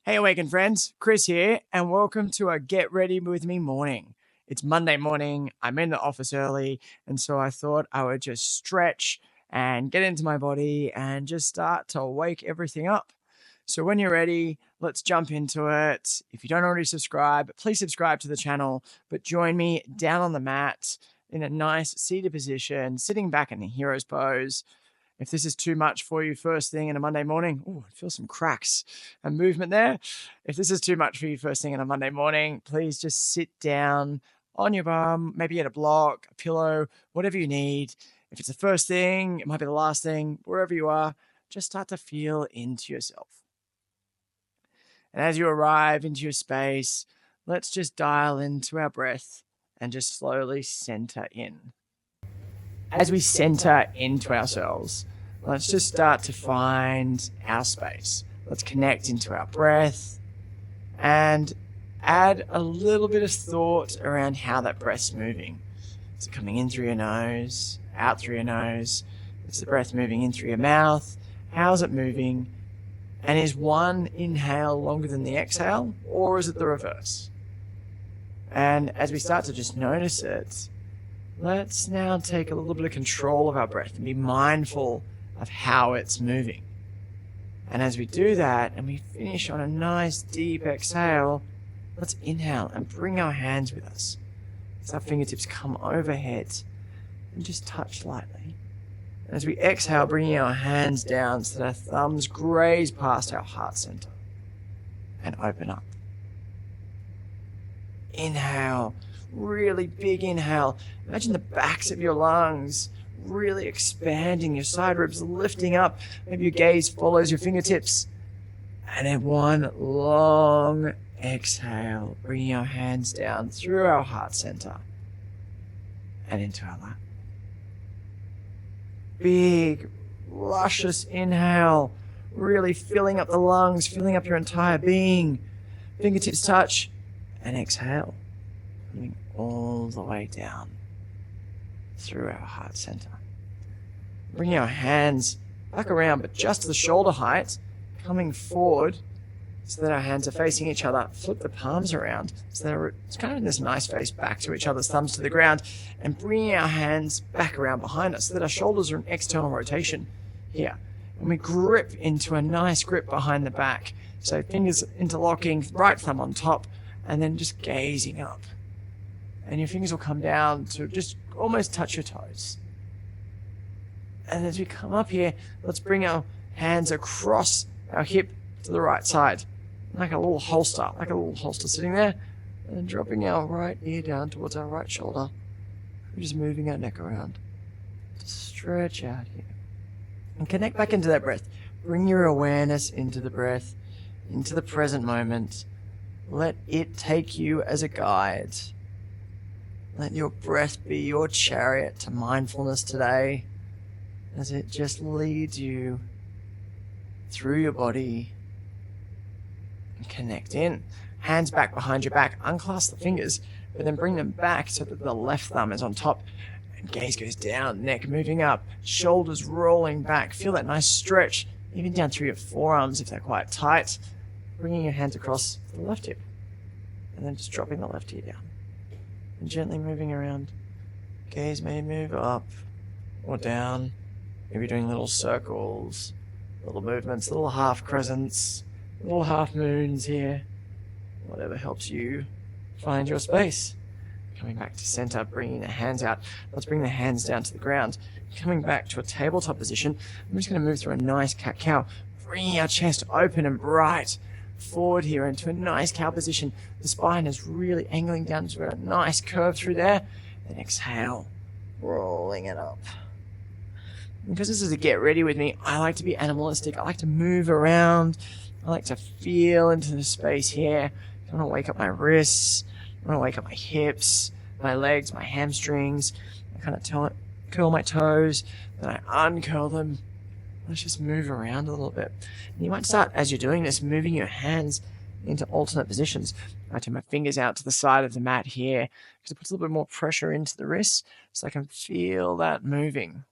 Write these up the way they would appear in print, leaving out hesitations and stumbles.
Hey Awaken friends, Chris here, and welcome to a Get Ready With Me morning. It's Monday morning, I'm in the office early, and so I thought I would just stretch and get into my body and just start to wake everything up. So when you're ready, let's jump into it. If you don't already subscribe, please subscribe to the channel, but join me down on the mat in a nice seated position, sitting back in the hero's pose. If this is too much for you first thing in a Monday morning, I feel some cracks and movement there. If this is too much for you first thing in a Monday morning, please just sit down on your bum, maybe get a block, a pillow, whatever you need. If it's the first thing, it might be the last thing, wherever you are, just start to feel into yourself. And as you arrive into your space, let's just dial into our breath and just slowly center in. As we center into ourselves, let's just start to find our space. Let's connect into our breath and add a little bit of thought around how that breath's moving. Is it coming in through your nose, out through your nose? Is the breath moving in through your mouth? How's it moving? And is one inhale longer than the exhale, or is it the reverse? And as we start to just notice it, let's now take a little bit of control of our breath and be mindful of how it's moving. And as we do that and we finish on a nice deep exhale, let's inhale and bring our hands with us. As our fingertips come overhead and just touch lightly. And as we exhale, bringing our hands down so that our thumbs graze past our heart center and open up. Inhale. Really big inhale. Imagine the backs of your lungs really expanding, your side ribs lifting up. Maybe your gaze follows your fingertips. And then one long exhale, bringing our hands down through our heart center and into our lap. Big, luscious inhale, really filling up the lungs, filling up your entire being. Fingertips touch and exhale. Coming all the way down through our heart center. Bringing our hands back around, but just to the shoulder height, coming forward so that our hands are facing each other. Flip the palms around so that it's kind of in this nice face back to each other's thumbs to the ground, and bringing our hands back around behind us so that our shoulders are in external rotation here. And we grip into a nice grip behind the back. So fingers interlocking, right thumb on top, and then just gazing up. And your fingers will come down to just almost touch your toes. And as we come up here, let's bring our hands across our hip to the right side, like a little holster sitting there, and then dropping our right ear down towards our right shoulder. We're just moving our neck around to stretch out here. And connect back into that breath. Bring your awareness into the breath, into the present moment. Let it take you as a guide. Let your breath be your chariot to mindfulness today as it just leads you through your body. And connect in. Hands back behind your back. Unclasp the fingers, but then bring them back so that the left thumb is on top. And gaze goes down, neck moving up, shoulders rolling back. Feel that nice stretch, even down through your forearms if they're quite tight. Bringing your hands across the left hip. And then just dropping the left ear down. And gently moving around. Gaze may move up or down. Maybe doing little circles, little movements, little half crescents, little half moons here. Whatever helps you find your space. Coming back to center, bringing the hands out. Let's bring the hands down to the ground. Coming back to a tabletop position. I'm just going to move through a nice cat-cow. Bringing our chest open and bright forward here into a nice cow position. The spine is really angling down to a nice curve through there. Then exhale, rolling it up. Because this is a get ready with me, I like to be animalistic. I like to move around. I like to feel into the space here. I want to wake up my wrists. I want to wake up my hips, my legs, my hamstrings. I kind of curl my toes, then I uncurl them. Let's just move around a little bit. And you might start, as you're doing this, moving your hands into alternate positions. I turn my fingers out to the side of the mat here because it puts a little bit more pressure into the wrists so I can feel that moving.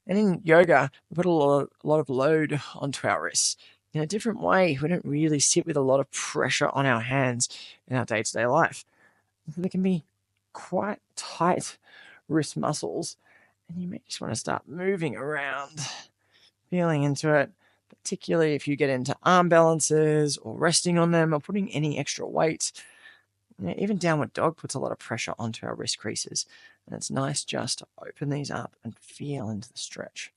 And in yoga, we put a lot of load onto our wrists. in a different way. We don't really sit with a lot of pressure on our hands in our day-to-day life. There can be quite tight wrist muscles, and you may just want to start moving around, feeling into it, particularly if you get into arm balances or resting on them or putting any extra weight. Even downward dog puts a lot of pressure onto our wrist creases, and it's nice just to open these up and feel into the stretch.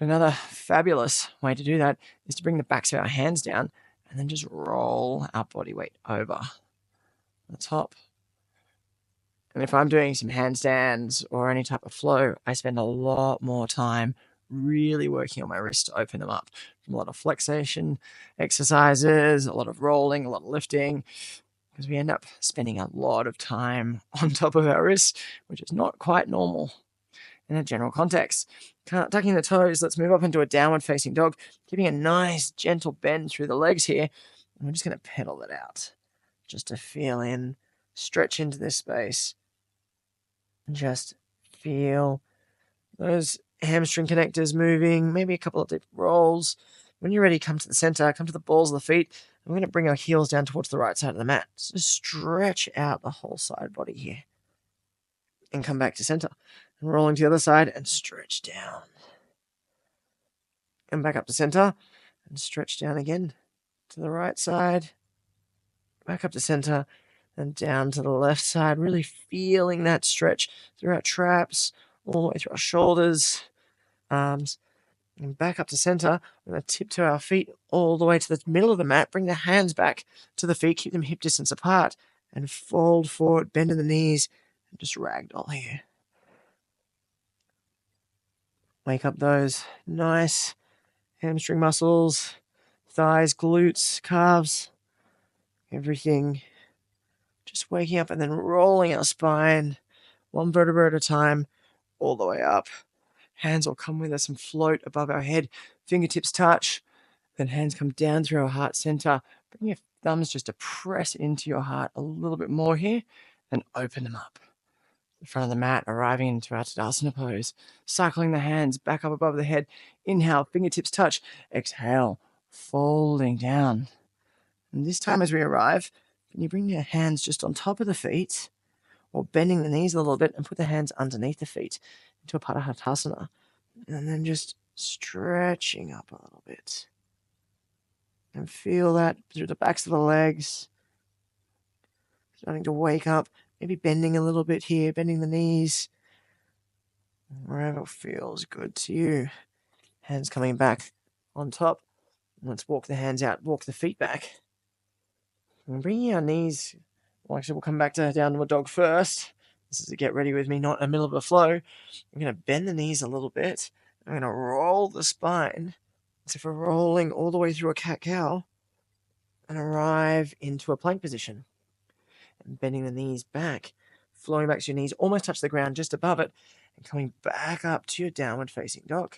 Another fabulous way to do that is to bring the backs of our hands down and then just roll our body weight over the top. And if I'm doing some handstands or any type of flow, I spend a lot more time really working on my wrists to open them up. From a lot of flexation exercises, a lot of rolling, a lot of lifting, because we end up spending a lot of time on top of our wrists, which is not quite normal in a general context. Tucking the toes, let's move up into a downward facing dog, giving a nice gentle bend through the legs here. And we're just going to pedal it out just to feel in, stretch into this space, and just feel those hamstring connectors moving, maybe a couple of deep rolls. When you're ready, come to the center, come to the balls of the feet. We're going to bring our heels down towards the right side of the mat. So stretch out the whole side body here. And come back to center. And rolling to the other side and stretch down. And back up to center. And stretch down again to the right side. Back up to center. And down to the left side. Really feeling that stretch through our traps. All the way through our shoulders. Arms. And back up to center. We're going to tiptoe our feet all the way to the middle of the mat. Bring the hands back to the feet. Keep them hip distance apart. And fold forward. Bend in the knees. And just ragdoll here. Wake up those nice hamstring muscles. Thighs, glutes, calves. Everything. Just waking up and then rolling our spine. One vertebra at a time. All the way up. Hands will come with us and float above our head. Fingertips touch. Then hands come down through our heart center. Bring your thumbs just to press into your heart a little bit more here. And open them up. The front of the mat, arriving into our Tadasana pose. Cycling the hands back up above the head. Inhale, fingertips touch. Exhale, folding down. And this time as we arrive, can you bring your hands just on top of the feet or bending the knees a little bit and put the hands underneath the feet into a Padahasana. And then just stretching up a little bit. And feel that through the backs of the legs. Starting to wake up. Maybe bending a little bit here, bending the knees. Wherever feels good to you. Hands coming back on top. Let's walk the hands out, walk the feet back. And bringing our knees, well, actually, we'll come back to downward dog first. This is a get ready with me, not in the middle of a flow. I'm going to bend the knees a little bit. I'm going to roll the spine. So if we're rolling all the way through a cat-cow and arrive into a plank position. And bending the knees back, flowing back to your knees, almost touch the ground just above it, and coming back up to your downward facing dog.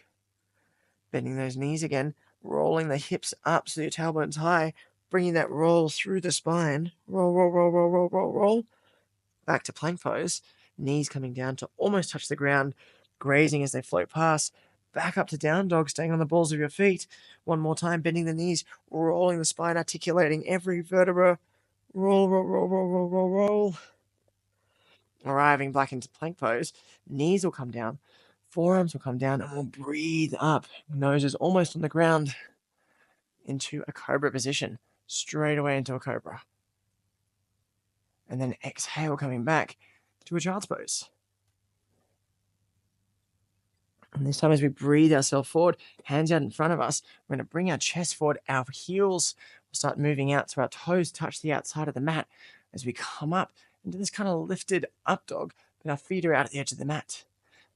Bending those knees again, rolling the hips up so your tailbone's high, bringing that roll through the spine. Roll, roll, roll, roll, roll, roll, roll. Back to plank pose. Knees coming down to almost touch the ground, grazing as they float past. Back up to down dog, staying on the balls of your feet. One more time, bending the knees, rolling the spine, articulating every vertebra. Roll, roll, roll, roll, roll, roll, roll. Arriving back into plank pose. Knees will come down. Forearms will come down and we'll breathe up. Nose is almost on the ground into a cobra position. Straight away into a cobra. And then exhale, coming back to a child's pose. And this time as we breathe ourselves forward, hands out in front of us, we're going to bring our chest forward. Our heels will start moving out so our toes touch the outside of the mat as we come up into this kind of lifted up dog, but our feet are out at the edge of the mat.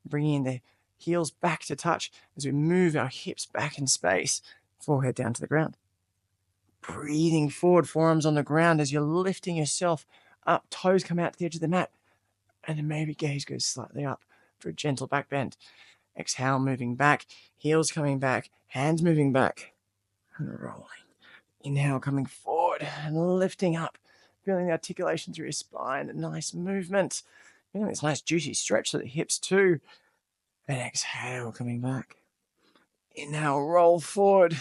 Bringing the heels back to touch as we move our hips back in space, forehead down to the ground. Breathing forward, forearms on the ground as you're lifting yourself up, toes come out to the edge of the mat, and then maybe gaze goes slightly up for a gentle back bend. Exhale, moving back, heels coming back, hands moving back, and rolling. Inhale, coming forward and lifting up, feeling the articulation through your spine, a nice movement, feeling this nice juicy stretch to the hips too. And exhale, coming back. Inhale, roll forward,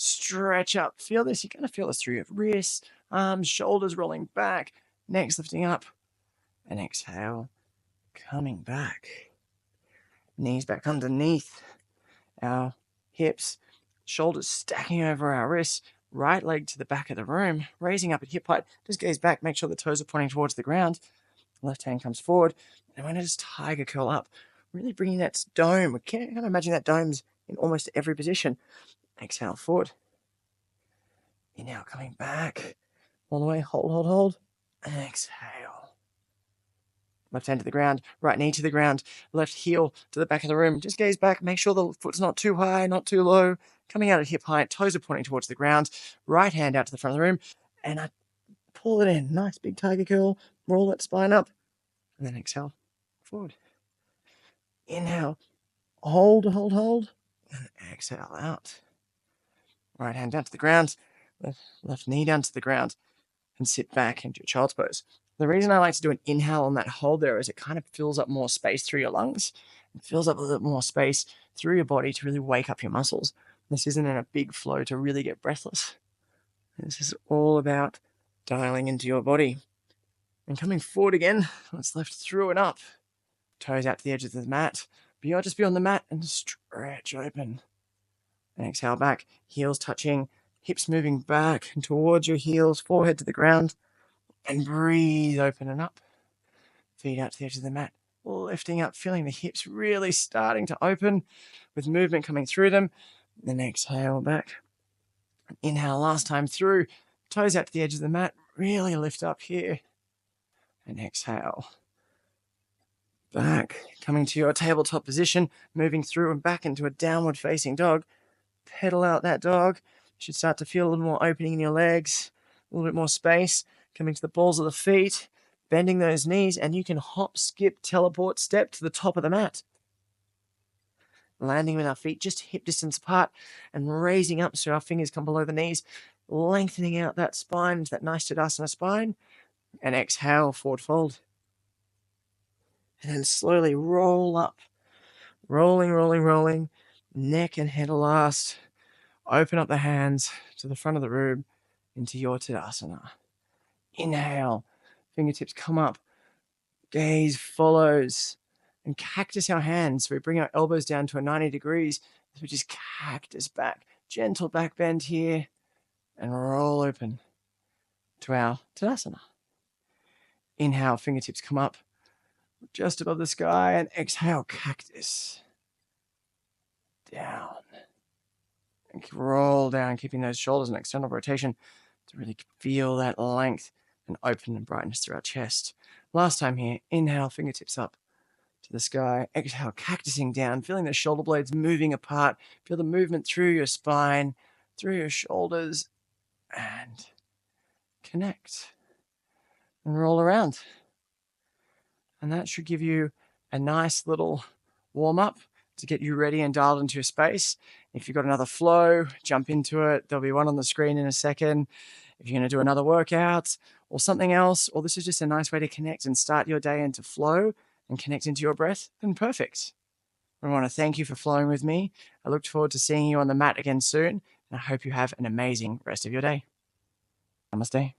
Stretch up. Feel this. You're going to feel this through your wrists, arms, shoulders rolling back, necks lifting up. And exhale, coming back. Knees back underneath our hips, shoulders stacking over our wrists, right leg to the back of the room, raising up at hip height. Just gaze back, make sure the toes are pointing towards the ground. Left hand comes forward, and we're going to just tiger curl up, really bringing that dome. We can't kind of imagine that dome's in almost every position. Exhale forward. Inhale, coming back. All the way, hold. And exhale. Left hand to the ground, right knee to the ground, left heel to the back of the room. Just gaze back, make sure the foot's not too high, not too low. Coming out at hip height, toes are pointing towards the ground. Right hand out to the front of the room, and I pull it in. Nice big tiger curl. Roll that spine up. And then exhale forward. Inhale. Hold. And exhale out. Right hand down to the ground. Left knee down to the ground. And sit back into your child's pose. The reason I like to do an inhale on that hold there is it kind of fills up more space through your lungs. It fills up a little bit more space through your body to really wake up your muscles. This isn't in a big flow to really get breathless. This is all about dialing into your body. And coming forward again, let's lift through and up. Toes out to the edge of the mat. But you'll just be on the mat and stretch open. And exhale back, heels touching, hips moving back and towards your heels, forehead to the ground. And breathe open and up. Feet out to the edge of the mat. Lifting up, feeling the hips really starting to open with movement coming through them. Then exhale back. Inhale last time through. Toes out to the edge of the mat. Really lift up here. And exhale. Back. Coming to your tabletop position. Moving through and back into a downward facing dog. Pedal out that dog. You should start to feel a little more opening in your legs. A little bit more space. Coming to the balls of the feet. Bending those knees. And you can hop, skip, teleport, step to the top of the mat. Landing with our feet just hip distance apart and raising up so our fingers come below the knees, lengthening out that spine, that nice Tadasana spine, and exhale, forward fold. And then slowly roll up, rolling, neck and head last. Open up the hands to the front of the room into your Tadasana. Inhale, fingertips come up, gaze follows. And cactus our hands. So we bring our elbows down to a 90 degrees. So we just cactus back. Gentle back bend here. And roll open to our Tadasana. Inhale, fingertips come up just above the sky. And exhale, cactus. Down. And roll down, keeping those shoulders in external rotation to really feel that length and open and brightness through our chest. Last time here, inhale, fingertips up to the sky. Exhale, cactusing down, feeling the shoulder blades moving apart. Feel the movement through your spine, through your shoulders, and connect. And roll around. And that should give you a nice little warm-up to get you ready and dialed into your space. If you've got another flow, jump into it. There'll be one on the screen in a second. If you're going to do another workout or something else, or this is just a nice way to connect and start your day into flow and connect into your breath, then perfect. I want to thank you for flowing with me. I look forward to seeing you on the mat again soon, and I hope you have an amazing rest of your day. Namaste.